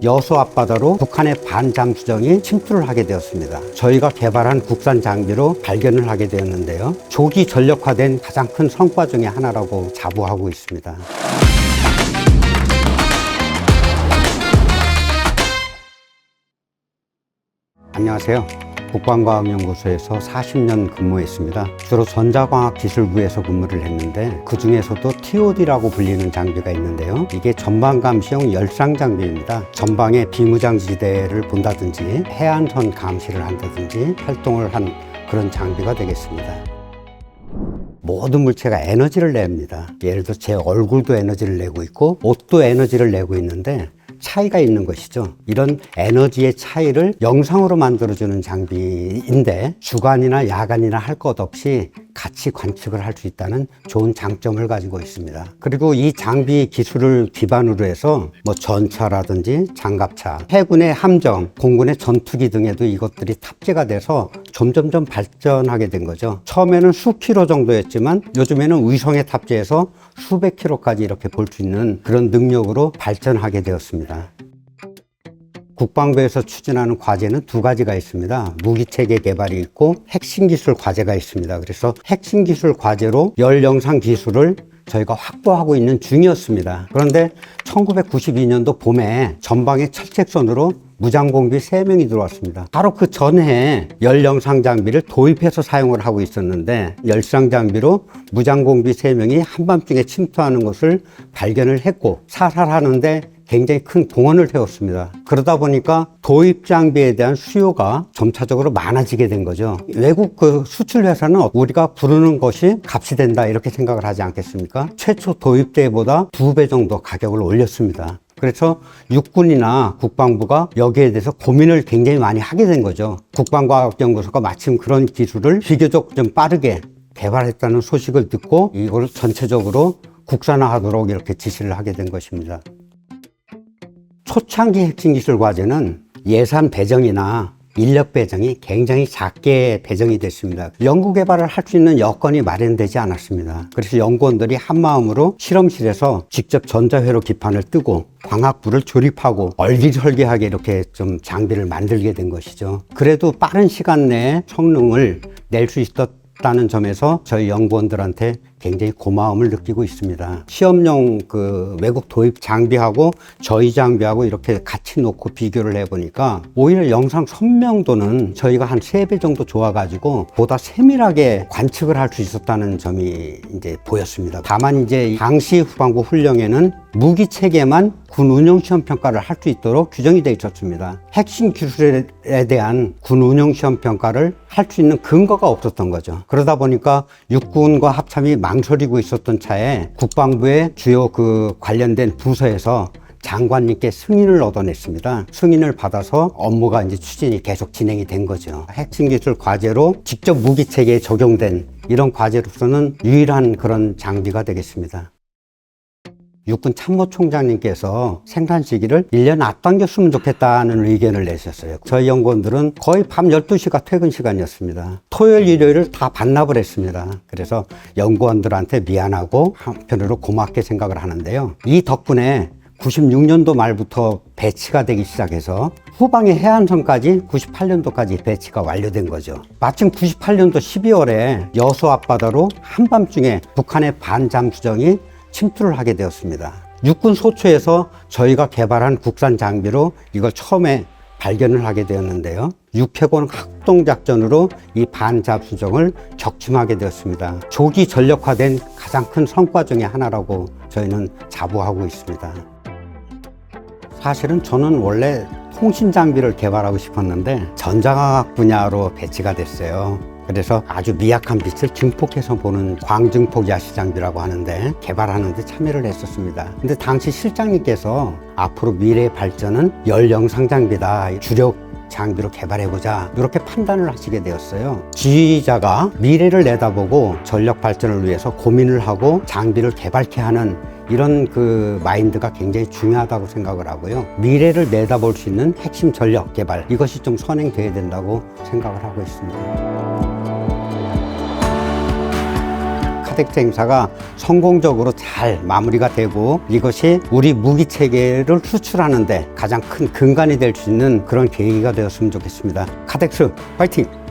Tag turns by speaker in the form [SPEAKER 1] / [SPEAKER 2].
[SPEAKER 1] 여수 앞바다로 북한의 반잠수정이 침투를 하게 되었습니다. 저희가 개발한 국산 장비로 발견을 하게 되었는데요. 조기 전력화된 가장 큰 성과 중에 하나라고 자부하고 있습니다. 안녕하세요. 국방과학연구소에서 40년 근무했습니다. 주로 전자과학기술부에서 근무를 했는데 그 중에서도 TOD라고 불리는 장비가 있는데요. 이게 전방감시용 열상장비입니다. 전방에 비무장지대를 본다든지 해안선 감시를 한다든지 활동을 한 그런 장비가 되겠습니다. 모든 물체가 에너지를 냅니다. 예를 들어 제 얼굴도 에너지를 내고 있고 옷도 에너지를 내고 있는데 차이가 있는 것이죠. 이런 에너지의 차이를 영상으로 만들어주는 장비인데 주간이나 야간이나 할 것 없이 같이 관측을 할 수 있다는 좋은 장점을 가지고 있습니다. 그리고 이 장비 기술을 기반으로 해서 전차라든지 장갑차, 해군의 함정, 공군의 전투기 등에도 이것들이 탑재가 돼서 점점점 발전하게 된 거죠. 처음에는 수킬로 정도였지만 요즘에는 위성에 탑재해서 수백 킬로까지 이렇게 볼 수 있는 그런 능력으로 발전하게 되었습니다. 국방부에서 추진하는 과제는 두 가지가 있습니다. 무기체계 개발이 있고 핵심 기술 과제가 있습니다. 그래서 핵심 기술 과제로 열 영상 기술을 저희가 확보하고 있는 중이었습니다. 그런데 1992년도 봄에 전방에 철책선으로 무장공비 3명이 들어왔습니다. 바로 그 전에 열영상 장비를 도입해서 사용을 하고 있었는데 열상 장비로 무장공비 3명이 한밤중에 침투하는 것을 발견을 했고 사살하는데 굉장히 큰 공헌을 해왔습니다. 그러다 보니까 도입 장비에 대한 수요가 점차적으로 많아지게 된 거죠. 외국 수출 회사는 우리가 부르는 것이 값이 된다 이렇게 생각을 하지 않겠습니까? 최초 도입 때보다 2배 정도 가격을 올렸습니다. 그래서 육군이나 국방부가 여기에 대해서 고민을 굉장히 많이 하게 된 거죠. 국방과학연구소가 마침 그런 기술을 비교적 좀 빠르게 개발했다는 소식을 듣고 이걸 전체적으로 국산화하도록 이렇게 지시를 하게 된 것입니다. 초창기 핵심 기술 과제는 예산 배정이나 인력 배정이 굉장히 작게 배정이 됐습니다. 연구 개발을 할 수 있는 여건이 마련되지 않았습니다. 그래서 연구원들이 한마음으로 실험실에서 직접 전자회로 기판을 뜨고 광학부를 조립하고 얼기설기하게 이렇게 좀 장비를 만들게 된 것이죠. 그래도 빠른 시간 내에 성능을 낼 수 있었다는 점에서 저희 연구원들한테 굉장히 고마움을 느끼고 있습니다. 시험용 외국 도입 장비하고 저희 장비하고 이렇게 같이 놓고 비교를 해보니까 오히려 영상 선명도는 저희가 한 3배 정도 좋아가지고 보다 세밀하게 관측을 할 수 있었다는 점이 이제 보였습니다. 다만 이제 당시 후반부 훈령에는 무기 체계만 군 운용 시험 평가를 할 수 있도록 규정이 되어 있었습니다. 핵심 기술에 대한 군 운용 시험 평가를 할 수 있는 근거가 없었던 거죠. 그러다 보니까 육군과 합참이 망설이고 있었던 차에 국방부의 주요 관련된 부서에서 장관님께 승인을 얻어냈습니다. 승인을 받아서 업무가 이제 추진이 계속 진행이 된 거죠. 핵심 기술 과제로 직접 무기 체계에 적용된 이런 과제로서는 유일한 그런 장비가 되겠습니다. 육군 참모총장님께서 생산 시기를 1년 앞당겼으면 좋겠다는 의견을 내셨어요. 저희 연구원들은 거의 밤 12시가 퇴근 시간이었습니다. 토요일, 일요일을 다 반납을 했습니다. 그래서 연구원들한테 미안하고 한편으로 고맙게 생각을 하는데요. 이 덕분에 96년도 말부터 배치가 되기 시작해서 후방의 해안선까지 98년도까지 배치가 완료된 거죠. 마침 98년도 12월에 여수 앞바다로 한밤중에 북한의 반잠수정이 침투를 하게 되었습니다. 육군 소초에서 저희가 개발한 국산 장비로 이걸 처음에 발견을 하게 되었는데요. 육해공 합동작전으로 이 반잠수정을 격침하게 되었습니다. 조기 전력화된 가장 큰 성과 중에 하나라고 저희는 자부하고 있습니다. 사실은 저는 원래 통신 장비를 개발하고 싶었는데 전자과학 분야로 배치가 됐어요. 그래서 아주 미약한 빛을 증폭해서 보는 광증폭 야시 장비라고 하는데 개발하는 데 참여를 했었습니다. 근데 당시 실장님께서 앞으로 미래의 발전은 열 영상 장비다. 주력 장비로 개발해보자. 이렇게 판단을 하시게 되었어요. 지휘자가 미래를 내다보고 전력 발전을 위해서 고민을 하고 장비를 개발케 하는 이런 마인드가 굉장히 중요하다고 생각을 하고요. 미래를 내다볼 수 있는 핵심 전력 개발, 이것이 좀 선행돼야 된다고 생각을 하고 있습니다. 카덱스 행사가 성공적으로 잘 마무리가 되고 이것이 우리 무기 체계를 수출하는데 가장 큰 근간이 될 수 있는 그런 계기가 되었으면 좋겠습니다. 카덱스 화이팅!